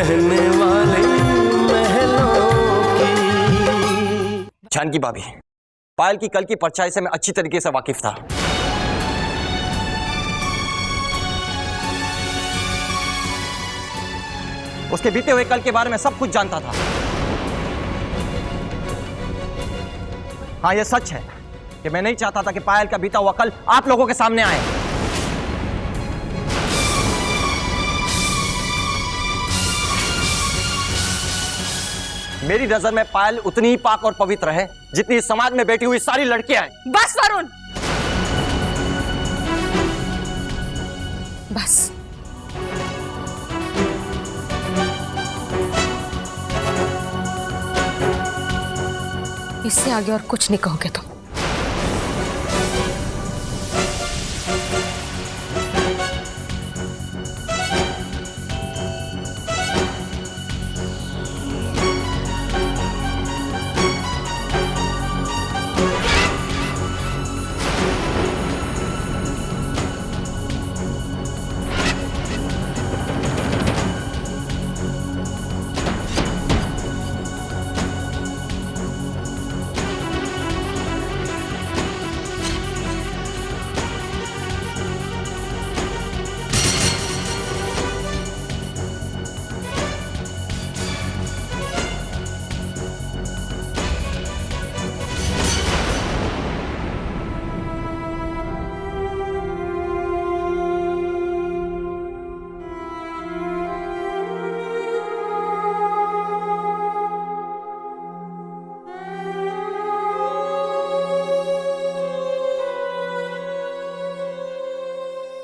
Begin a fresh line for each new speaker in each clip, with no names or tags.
रहने वाले महलों की।
जानकी भाभी, पायल की कल की परछाई से मैं अच्छी तरीके से वाकिफ था। उसके बीते हुए कल के बारे में सब कुछ जानता था। हाँ, यह सच है कि मैं नहीं चाहता था कि पायल का बीता हुआ कल आप लोगों के सामने आए। मेरी नजर में पायल उतनी ही पाक और पवित्र है जितनी इस समाज में बैठी हुई सारी लड़कियां हैं।
बस वरुण, बस। इससे आगे और कुछ नहीं कहोगे तुम।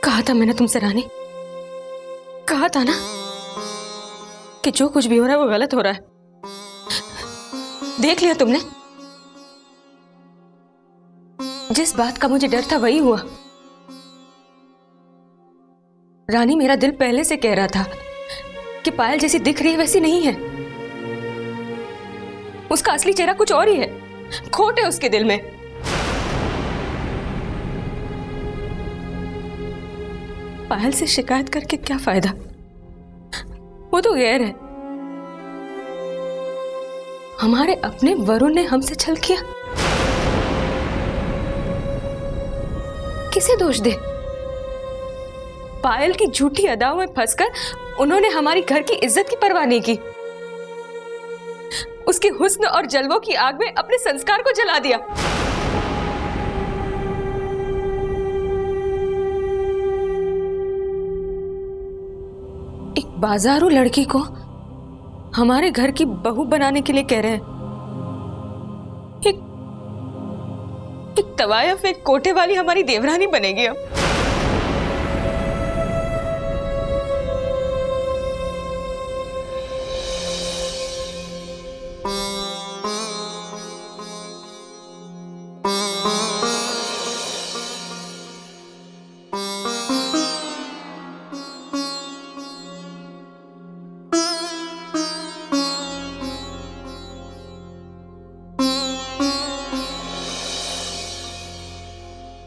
कहा था मैंने तुमसे रानी, कहा था ना कि जो कुछ भी हो रहा है वो गलत हो रहा है। देख लिया तुमने, जिस बात का मुझे डर था वही हुआ। रानी, मेरा दिल पहले से कह रहा था कि पायल जैसी दिख रही है वैसी नहीं है। उसका असली चेहरा कुछ और ही है, खोट है उसके दिल में। पायल से शिकायत करके क्या फायदा, वो तो गैर है। हमारे अपने वरुण ने हमसे छल किया, किसे दोष दे? पायल की झूठी अदाओं में फंसकर उन्होंने हमारी घर की इज्जत की परवाह नहीं की, उसके हुस्न और जलवों की आग में अपने संस्कार को जला दिया। बाजारू लड़की को हमारे घर की बहू बनाने के लिए कह रहे हैं। एक तवायफ, एक कोटे वाली हमारी देवरानी बनेगी अब।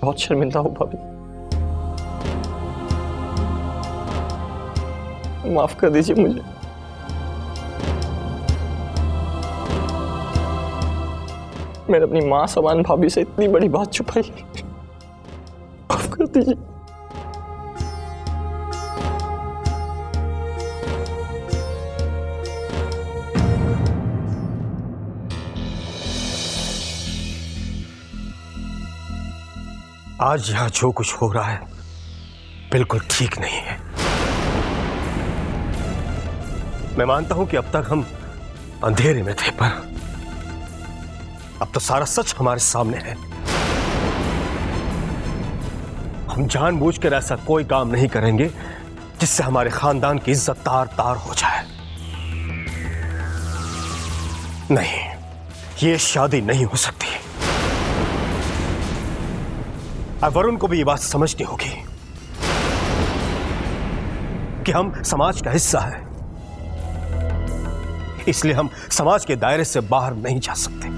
बहुत शर्मिंदा हूं भाभी, माफ कर दीजिए मुझे। मैंने अपनी मां समान भाभी से इतनी बड़ी बात छुपाई, माफ कर दीजिए।
आज यहां जो कुछ हो रहा है बिल्कुल ठीक नहीं है। मैं मानता हूं कि अब तक हम अंधेरे में थे, पर अब तो सारा सच हमारे सामने है। हम जानबूझकर ऐसा कोई काम नहीं करेंगे जिससे हमारे खानदान की इज्जत तार तार हो जाए। नहीं, ये शादी नहीं हो सकती। अब वरुण को भी ये बात समझनी होगी कि हम समाज का हिस्सा हैं, इसलिए हम समाज के दायरे से बाहर नहीं जा सकते।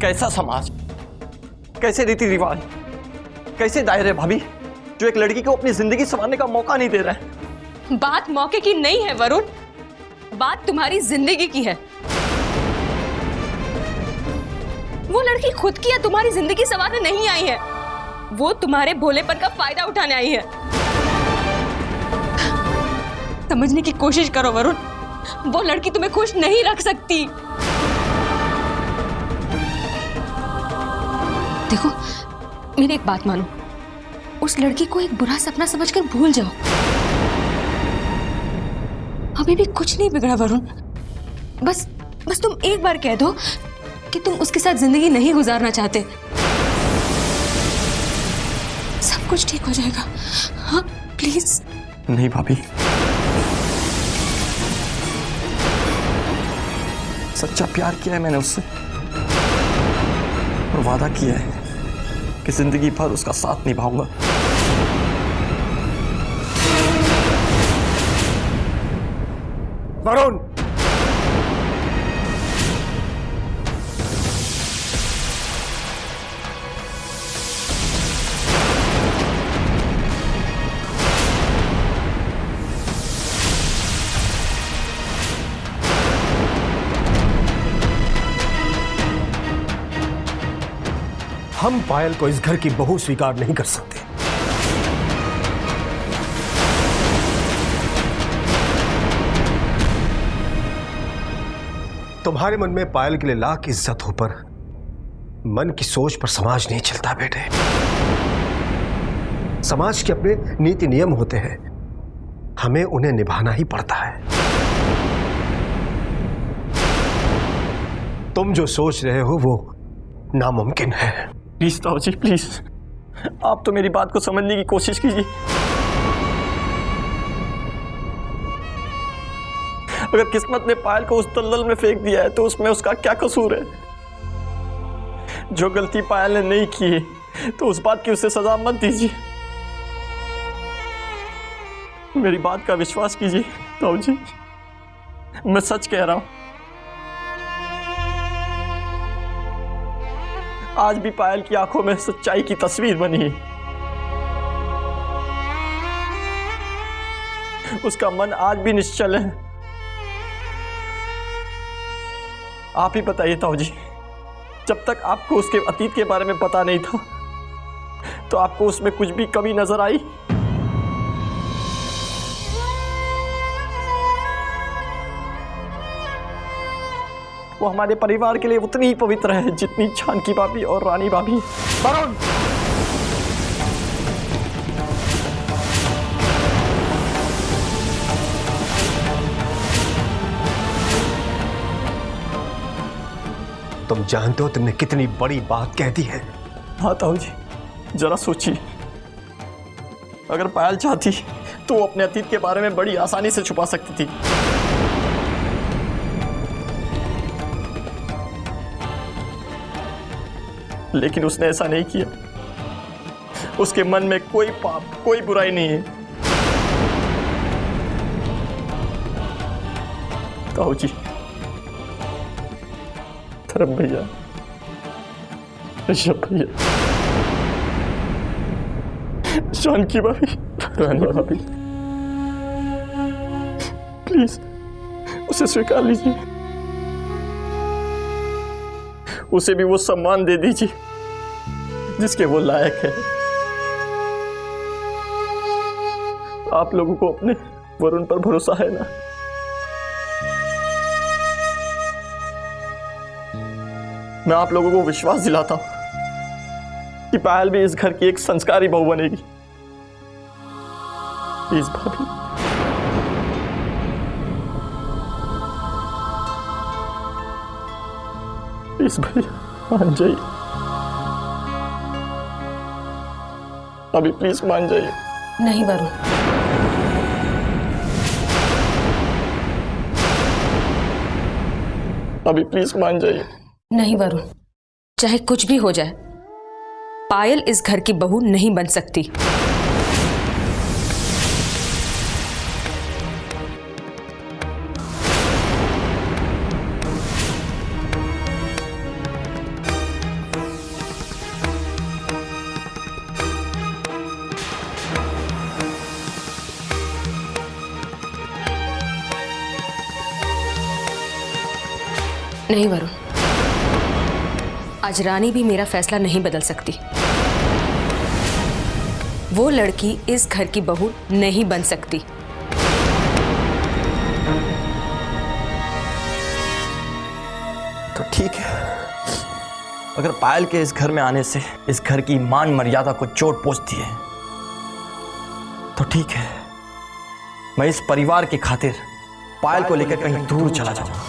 कैसा समाज, कैसे रीति रिवाज, कैसे दायरे भाभी जो एक लड़की को अपनी जिंदगी संवारने का मौका नहीं दे रहे हैं।
बात मौके की नहीं है वरुण, बात तुम्हारी जिंदगी की है। वो लड़की खुद की या तुम्हारी जिंदगी संवारने नहीं आई है, वो तुम्हारे भोलेपन का फायदा उठाने आई है। समझने की कोशिश करो वरुण, वो लड़की तुम्हें खुश नहीं रख सकती। देखो मेरी एक बात मानो, उस लड़की को एक बुरा सपना समझकर भूल जाओ। अभी भी कुछ नहीं बिगड़ा वरुण, बस तुम एक बार कह दो कि तुम उसके साथ जिंदगी नहीं गुजारना चाहते, सब कुछ ठीक हो जाएगा। हाँ प्लीज।
नहीं भाभी, सच्चा प्यार किया है मैंने उससे और वादा किया है कि जिंदगी भर उसका साथ निभाऊंगा।
वरुण, हम पायल को इस घर की बहू स्वीकार नहीं कर सकते। तुम्हारे मन में पायल के लिए लाख इज्जत हो, पर मन की सोच पर समाज नहीं चलता बेटे। समाज के अपने नीति नियम होते हैं, हमें उन्हें निभाना ही पड़ता है। तुम जो सोच रहे हो वो नामुमकिन है।
प्लीज ताऊ जी, प्लीज आप तो मेरी बात को समझने की कोशिश कीजिए। अगर किस्मत ने पायल को उस दलदल में फेंक दिया है तो उसमें उसका क्या कसूर है? जो गलती पायल ने नहीं की तो उस बात की उसे सजा मत दीजिए। मेरी बात का विश्वास कीजिए ताऊ जी, मैं सच कह रहा हूं। आज भी पायल की आंखों में सच्चाई की तस्वीर बनी है। उसका मन आज भी निश्चल है। आप ही बताइए ताऊ जी, जब तक आपको उसके अतीत के बारे में पता नहीं था तो आपको उसमें कुछ भी कमी नजर आई? वो हमारे परिवार के लिए उतनी ही पवित्र है जितनी जानकी भाभी और रानी भाभी। वरुण,
तुम जानते हो तुमने कितनी बड़ी बात कह दी है।
हाँ ताऊ जी, जरा सोचिए, अगर पायल चाहती तो वो अपने अतीत के बारे में बड़ी आसानी से छुपा सकती थी। लेकिन उसने ऐसा नहीं किया। उसके मन में कोई पाप, कोई बुराई नहीं है। ताऊ जी, धर्म भैया, ऋषभ भैया, जानकी भाभी, रानी भाभी, प्लीज उसे स्वीकार लीजिए। उसे भी वो सम्मान दे दीजिए जिसके वो लायक है। आप लोगों को अपने वरुण पर भरोसा है ना? मैं आप लोगों को विश्वास दिलाता हूं कि पायल भी इस घर की एक संस्कारी बहू बनेगी। प्लीज भाभी, प्लीज भैया मान जाइए। अभी प्लीज मान जाइए।
नहीं वरुण,
अभी प्लीज मान जाइए।
नहीं वरुण, चाहे कुछ भी हो जाए, पायल इस घर की बहू नहीं बन सकती। नहीं वरुण, आज रानी भी मेरा फैसला नहीं बदल सकती। वो लड़की इस घर की बहू नहीं बन सकती।
तो ठीक है, अगर पायल के इस घर में आने से इस घर की मान मर्यादा को चोट पहुंचती है तो ठीक है, मैं इस परिवार की खातिर पायल को लेकर कहीं दूर चला जाऊंगा।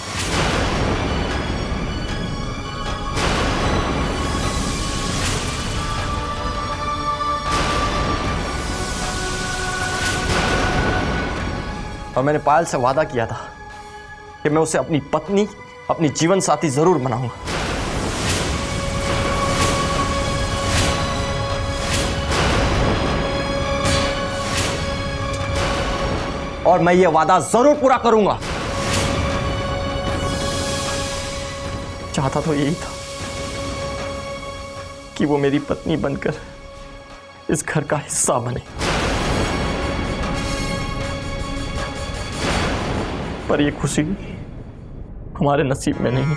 और मैंने पायल से वादा किया था कि मैं उसे अपनी पत्नी, अपनी जीवन साथी जरूर बनाऊंगा। और मैं ये वादा जरूर पूरा करूंगा। चाहता तो यही था कि वो मेरी पत्नी बनकर इस घर का हिस्सा बने, पर ये खुशी हमारे नसीब में नहीं।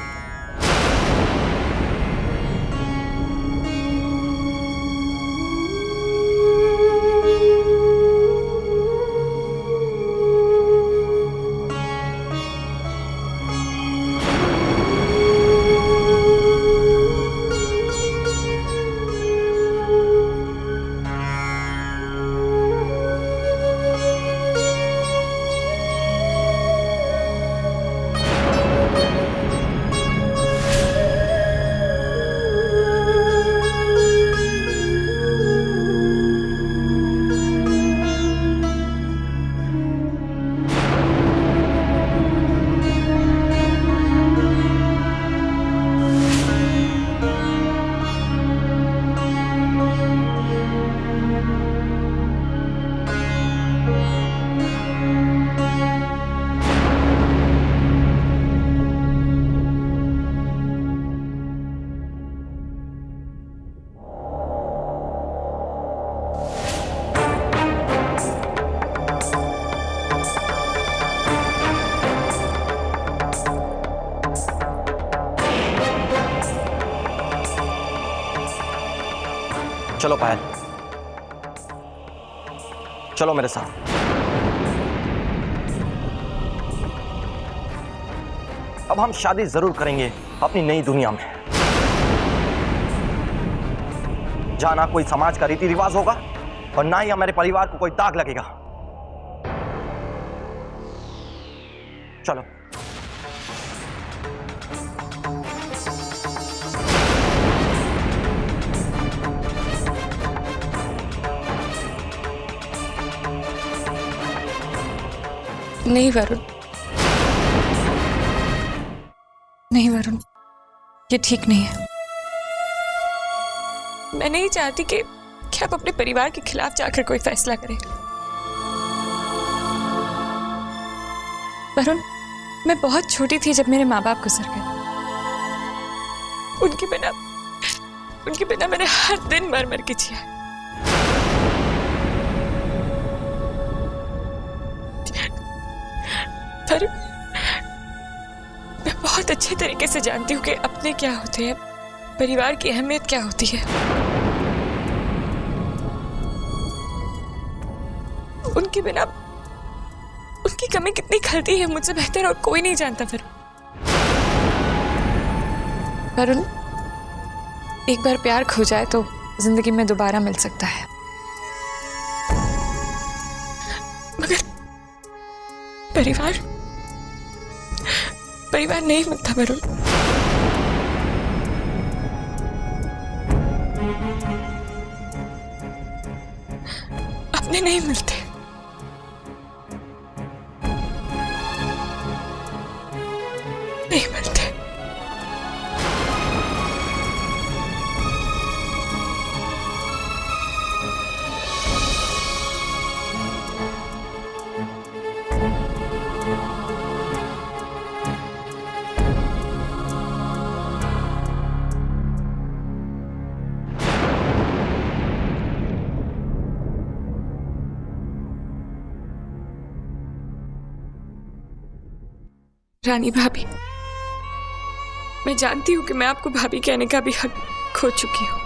चलो पायल, चलो मेरे साथ। अब हम शादी जरूर करेंगे अपनी नई दुनिया में, जहां ना कोई समाज का रीति रिवाज होगा और ना ही हमारे परिवार को कोई दाग लगेगा। चलो।
नहीं वरुण, नहीं वरुण, ये ठीक नहीं है। मैं नहीं चाहती कि आप अपने परिवार के खिलाफ जाकर कोई फैसला करें। वरुण, मैं बहुत छोटी थी जब मेरे माँ बाप गुजर गए। उनके बिना मैंने हर दिन मर मर के जिया। पर मैं बहुत अच्छे तरीके से जानती हूँ कि अपने क्या होते हैं, परिवार की अहमियत क्या होती है। उनके बिना उनकी कमी कितनी खलती है मुझसे बेहतर और कोई नहीं जानता। वरुण, एक बार प्यार खो जाए तो जिंदगी में दोबारा मिल सकता है, मगर परिवार नहीं मिलता वरुण। अपने नहीं मिलते। नहीं मिलते। रानी भाभी,
मैं जानती हूँ कि मैं आपको भाभी कहने का भी हक खो चुकी हूँ,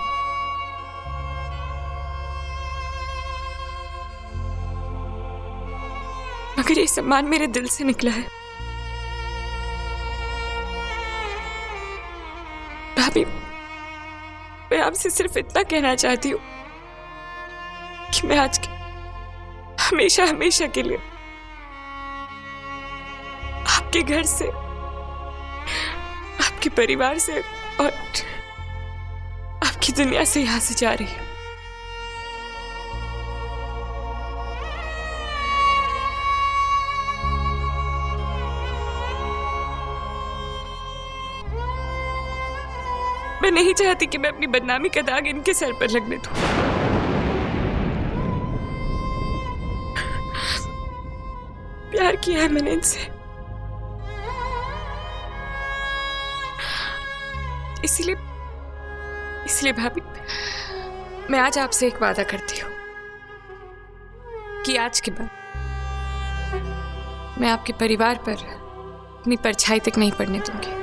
मगर ये सम्मान मेरे दिल से निकला है। भाभी, मैं आपसे सिर्फ इतना कहना चाहती हूँ कि मैं आज के हमेशा हमेशा के लिए आपके घर से, आपके परिवार से और आपकी दुनिया से यहां से जा रही हूं। मैं नहीं चाहती कि मैं अपनी बदनामी का दाग इनके सर पर लगने दूं। प्यार किया है मैंने इनसे, इसलिए भाभी, मैं आज आपसे एक वादा करती हूँ कि आज के बाद मैं आपके परिवार पर अपनी परछाई तक नहीं पड़ने दूंगी।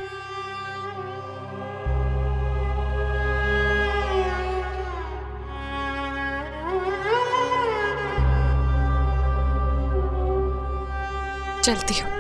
चलती हूँ।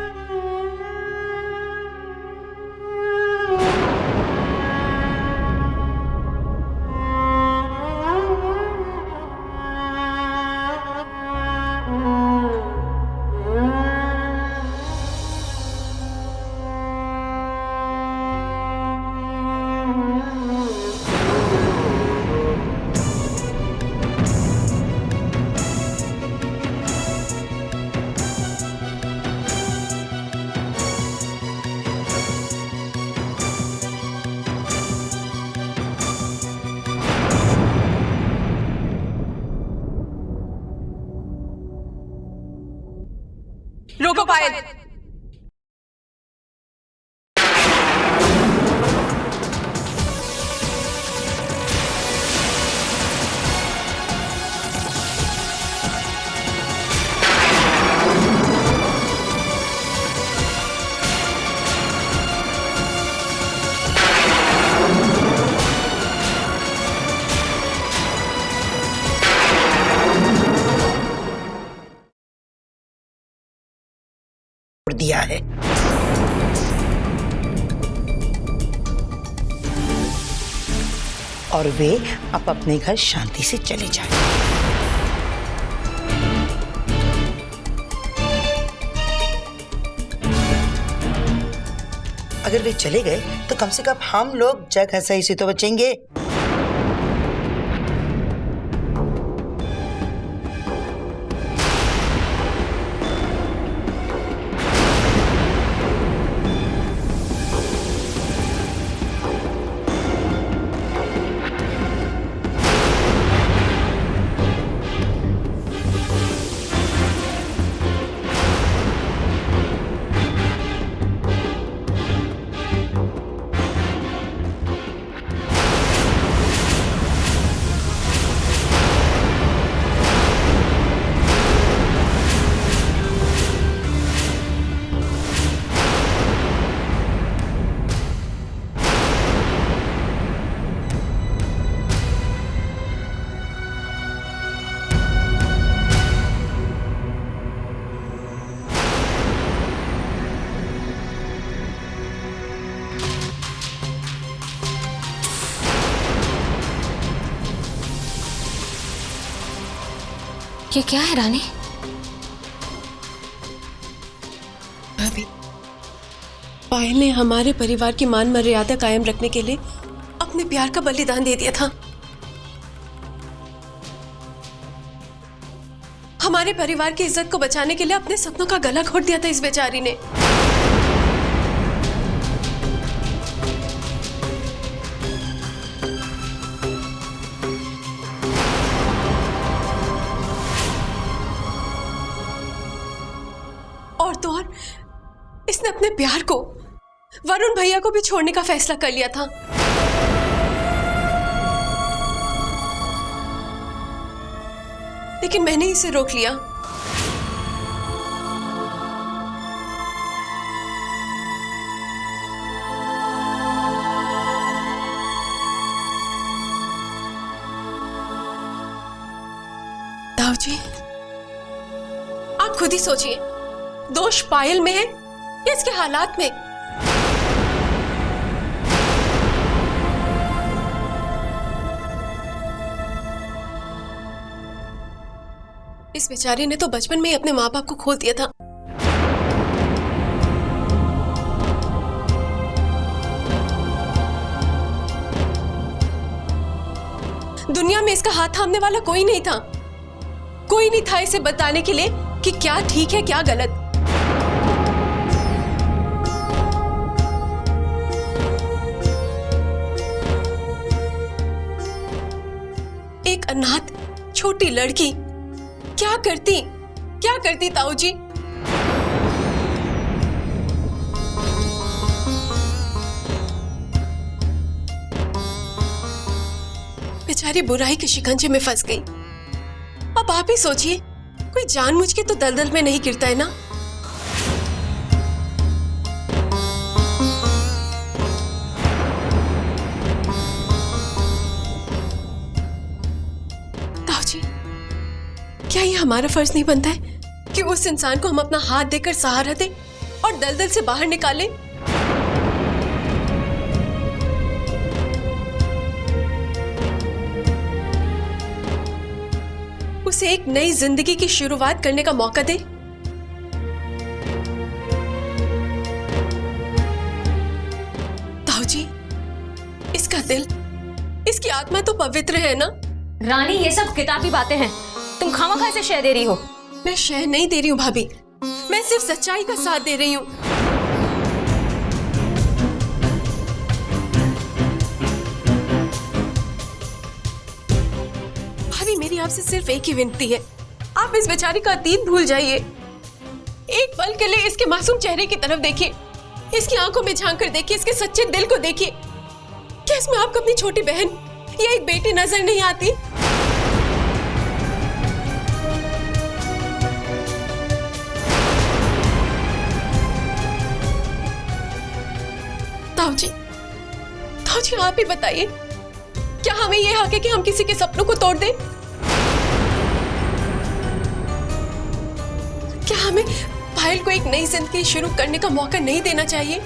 रोको पायल।
दिया है। और वे अब अपने घर शांति से चले जाएं। अगर वे चले गए तो कम से कम हम लोग जगह सही से तो बचेंगे।
ये क्या है रानी?
भाभी, पायल ने हमारे परिवार की मान मर्यादा कायम रखने के लिए अपने प्यार का बलिदान दे दिया था। हमारे परिवार की इज्जत को बचाने के लिए अपने सपनों का गला घोट दिया था इस बेचारी ने। और तो और इसने अपने प्यार को वरुण भैया को भी छोड़ने का फैसला कर लिया था। लेकिन मैंने इसे रोक लिया। ताऊ जी, आप खुद ही सोचिए, दोष पायल में है या इसके हालात में? इस बेचारे ने तो बचपन में ही अपने माँ बाप को खो दिया था। दुनिया में इसका हाथ थामने वाला कोई नहीं था, कोई नहीं था इसे बताने के लिए कि क्या ठीक है क्या गलत। एक अनाथ छोटी लड़की क्या करती ताऊ जी? बेचारी बुराई के शिकंजे में फंस गई। अब आप ही सोचिए, कोई जानबूझ के तो दलदल में नहीं गिरता है ना। ताऊ जी, क्या ये हमारा फर्ज नहीं बनता है कि उस इंसान को हम अपना हाथ देकर सहारा दें और दलदल से बाहर निकालें? उसे एक नई जिंदगी की शुरुआत करने का मौका दे। ताऊ जी, इसका दिल, इसकी आत्मा तो पवित्र है ना।
रानी, ये सब किताबी बातें हैं, तुम खामखा इसे शय दे रही हो।
मैं शय नहीं दे रही हूँ भाभी, मैं सिर्फ सच्चाई का साथ दे रही हूँ। भाभी, मेरी आपसे सिर्फ एक ही विनती है, आप इस बेचारी का अतीत भूल जाइए। एक पल के लिए इसके मासूम चेहरे की तरफ देखिए, इसकी आंखों में झांक कर देखिए, इसके सच्चे दिल को देखिए। क्या इसमें आपको अपनी छोटी बहन या एक बेटी नजर नहीं आती? ताऊ जी, आप ही बताइए, क्या हमें यह हक है कि हम किसी के सपनों को तोड़ दें? क्या हमें पायल को एक नई जिंदगी शुरू करने का मौका नहीं देना चाहिए?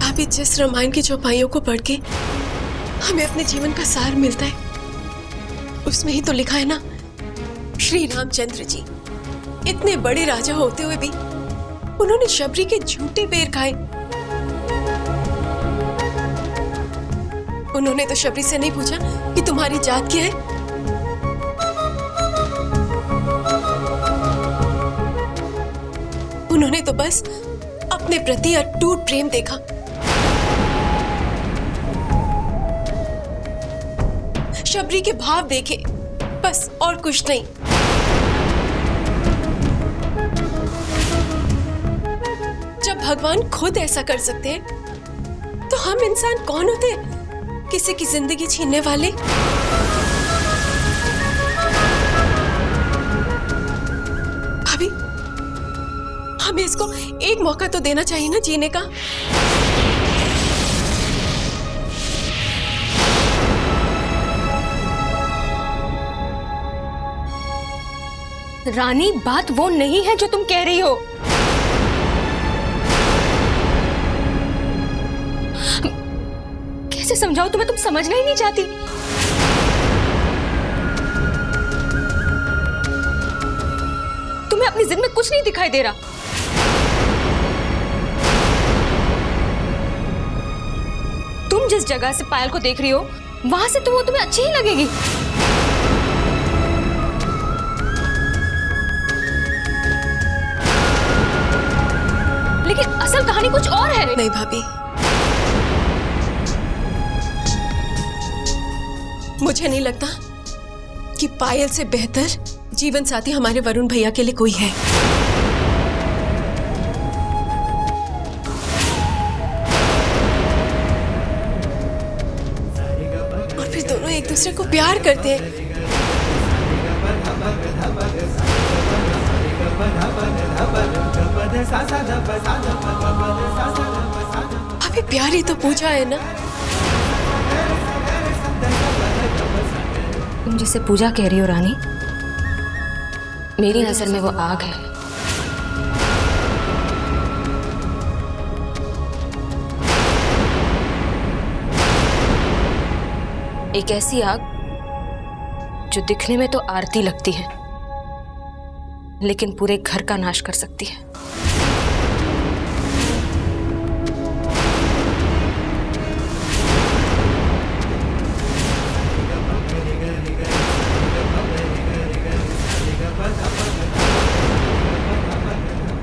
अभी जिस रामायण की चौपाइयों को पढ़ के हमें अपने जीवन का सार मिलता है, उसमें ही तो लिखा है ना, श्री रामचंद्र जी इतने बड़े राजा होते हुए भी उन्होंने शबरी के झूठे पैर खाए। उन्होंने तो शबरी से नहीं पूछा कि तुम्हारी जात क्या है। उन्होंने तो बस अपने प्रति अटूट प्रेम देखा। शबरी के भाव देखे, बस, और कुछ नहीं। जब भगवान खुद ऐसा कर सकते हैं, तो हम इंसान कौन होते हैं किसी की जिंदगी छीनने वाले? भाभी, हमें इसको एक मौका तो देना चाहिए ना जीने का।
रानी, बात वो नहीं है जो तुम कह रही हो। कैसे समझाऊं तुम्हें, तुम समझना ही नहीं चाहती। तुम्हें अपनी जिद में कुछ नहीं दिखाई दे रहा। तुम जिस जगह से पायल को देख रही हो, वहां से तो वो तुम्हें अच्छी ही लगेगी। लेकिन असल कहानी कुछ और है।
नहीं भाभी, मुझे नहीं लगता कि पायल से बेहतर जीवन साथी हमारे वरुण भैया के लिए कोई है। और फिर दोनों एक दूसरे को प्यार करते हैं। अभी प्यारी तो पूजा है ना।
तुम जिसे पूजा कह रही हो रानी, मेरी नजर में वो आग है। एक ऐसी आग जो दिखने में तो आरती लगती है, लेकिन पूरे घर का नाश कर सकती है।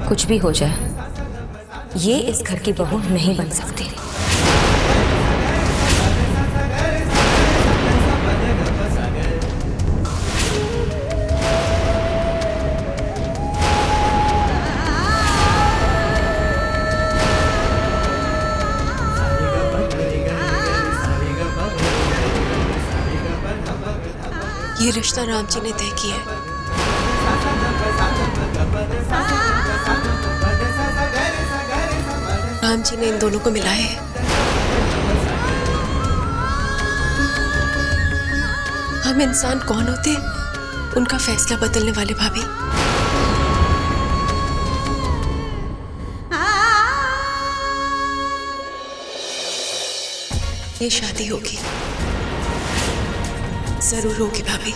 कुछ भी हो जाए, ये इस घर की बहू नहीं बन सकती।
ये रिश्ता राम जी ने तय किया है। राम जी ने इन दोनों को मिलाया है। हम इंसान कौन होते हैं उनका फैसला बदलने वाले भाभी। ये शादी होगी, जरूर होगी भाभी।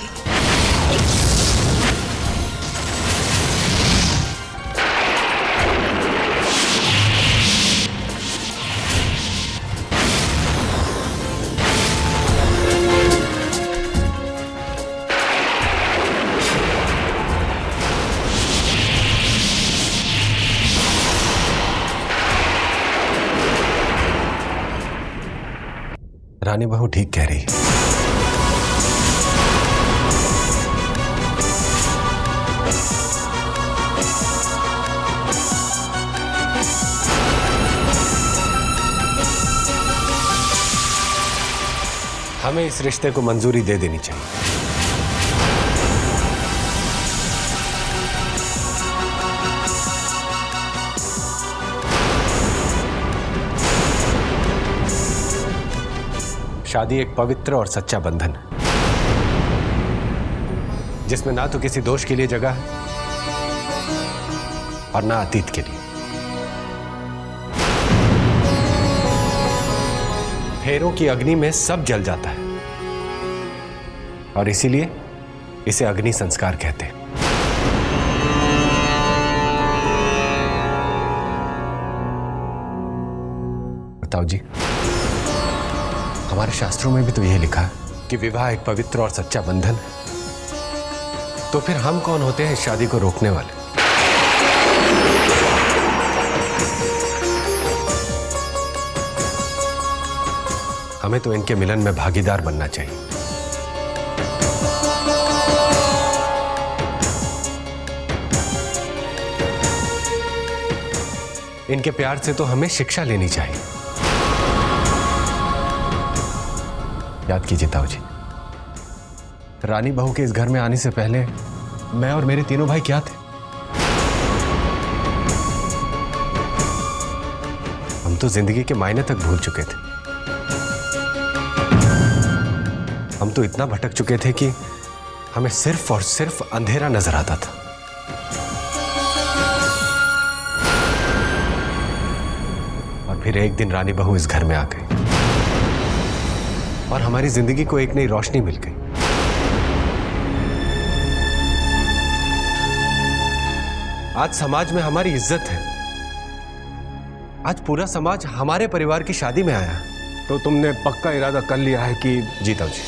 रानी बहू ठीक कह रही है। हमें इस रिश्ते को मंजूरी दे देनी चाहिए। शादी एक पवित्र और सच्चा बंधन है, जिसमें ना तो किसी दोष के लिए जगह है और ना अतीत के लिए। फेरों की अग्नि में सब जल जाता है और इसीलिए इसे अग्नि संस्कार कहते हैं। बताओ जी, हमारे शास्त्रों में भी तो यही लिखा है कि विवाह एक पवित्र और सच्चा बंधन है। तो फिर हम कौन होते हैं इस शादी को रोकने वाले? हमें तो इनके मिलन में भागीदार बनना चाहिए। इनके प्यार से तो हमें शिक्षा लेनी चाहिए। याद कीजिए ताऊ जी, रानी बहू के इस घर में आने से पहले मैं और मेरे तीनों भाई क्या थे? हम तो जिंदगी के मायने तक भूल चुके थे। हम तो इतना भटक चुके थे कि हमें सिर्फ और सिर्फ अंधेरा नजर आता था। और फिर एक दिन रानी बहू इस घर में आ गई और हमारी जिंदगी को एक नई रोशनी मिल गई। आज समाज में हमारी इज्जत है। आज पूरा समाज हमारे परिवार की शादी में आया। तो तुमने पक्का इरादा कर लिया है कि? जीता जी,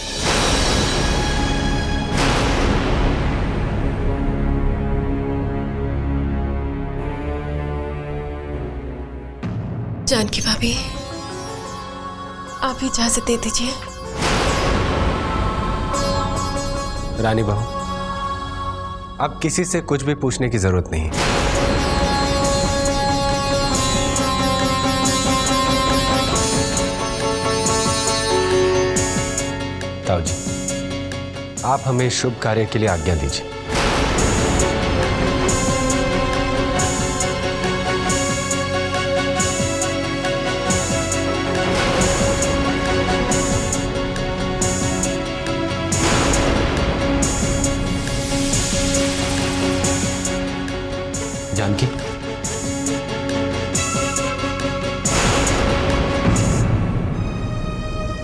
जानकी भाभी, आप इजाजत दे दीजिए।
रानी बहू, अब किसी से कुछ भी पूछने की जरूरत नहीं। ताऊ जी, आप हमें शुभ कार्य के लिए आज्ञा दीजिए।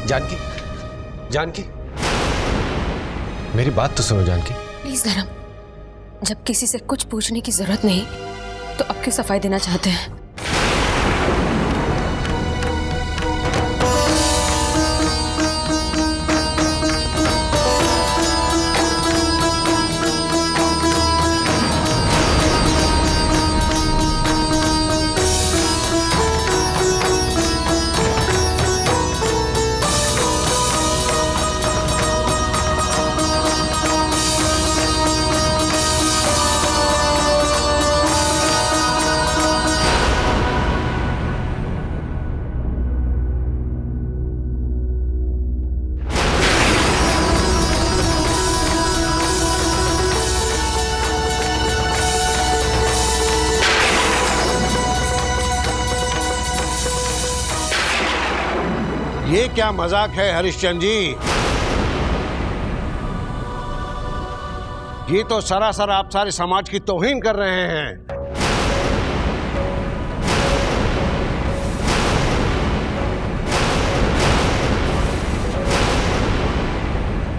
जानकी, जानकी, मेरी बात तो सुनो जानकी।
प्लीज धर्म, जब किसी से कुछ पूछने की जरूरत नहीं तो अब क्यों सफाई देना चाहते हैं?
ये क्या मजाक है हरिश्चंद्र जी? ये तो सरासर आप सारे समाज की तौहीन कर रहे हैं।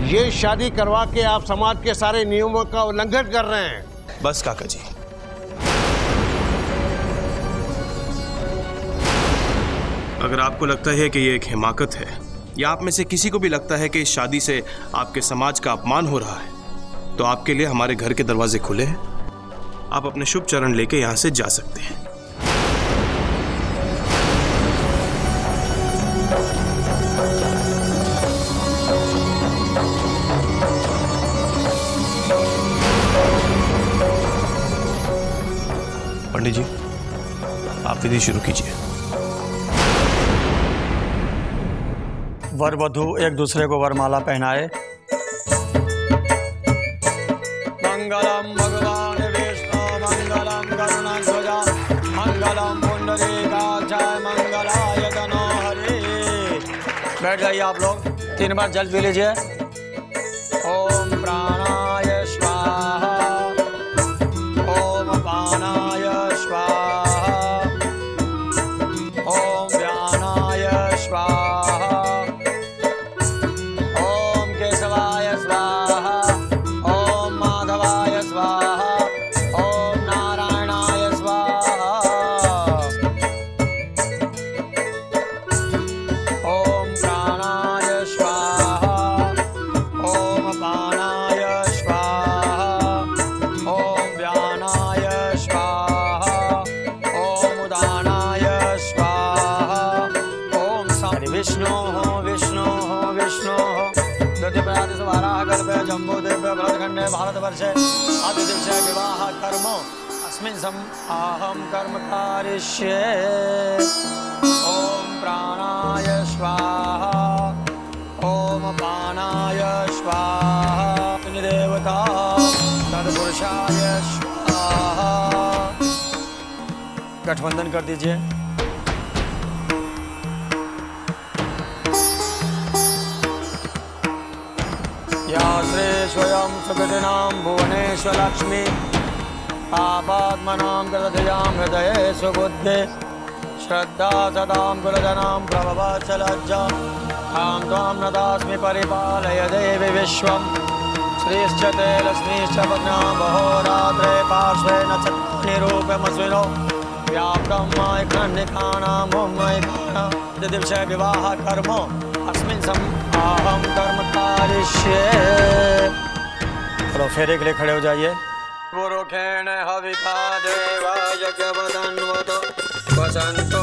ये शादी करवा के आप समाज के सारे नियमों का उल्लंघन कर रहे हैं।
बस काका जी, अगर आपको लगता है कि ये एक हिमाकत है या आप में से किसी को भी लगता है कि इस शादी से आपके समाज का अपमान हो रहा है तो आपके लिए हमारे घर के दरवाजे खुले हैं। आप अपने शुभ चरण लेके यहाँ से जा सकते हैं। पंडित जी, आप विधि शुरू कीजिए।
वर वधू एक दूसरे को वरमाला पहनाए। मंगलम भगवान विष्णु मंगलम गरुड़ध्वजा मंगलम पुंडरीकाक्षाय मंगलाय तनो हरि। बैठ जाइए आप लोग, 3 बार जल पी लीजिए। ओम प्राणाय स्वाहा, ओम पानाय स्वाहा, ओम व्यानाय स्वाहा, ओम केशवाय स्वाहा, ओम माधवाय स्वाहा, ओम नारायणाय स्वाहा, ओम प्राणाय स्वाहा, ओम पानाय स्वाहा, ओम व्यानाय स्वाहा, ओम उदानाय स्वाहा, ओम हरि विष्णु विष्णु विष्णु द्वितीयप्रयादिवारागल्पे जम्बूद्वीपे भरतखण्डे भारतवर्षे आदिदिवसे विवाह कर्म अस्मिन् अहं कर्म कारिष्ये। ओम प्राणाय स्वाहा, ओम पानाय स्वाहा, देवता तत्पुरुषाय स्वाहा। गठबंधन कर दीजिए। या श्री स्वयं सुकृतिनां भुवनेश्वर लक्ष्मी आपात्मनां कृतधियां हृदये सुबुद्धे श्रद्धा सदां कुलजनां प्रभवत्सलज्जा तां त्वां नदास्मि परिपालय देवी विश्वं। श्रीश्च ते लक्ष्मीश्च भग्ना बहोरात्रे पार्श्वे नक्षत्राणि रूपमस्विनो व्याप्तं मायिखण्डिकानां भूमैकानां दिवसे विवाह कर्म अस्मिन् अहं कर्म कारिष्ये। चलो फेरे के लिए खड़े हो जाइए। पुरुखेण हविका देवा यज्ञवदन्वतो वसन्त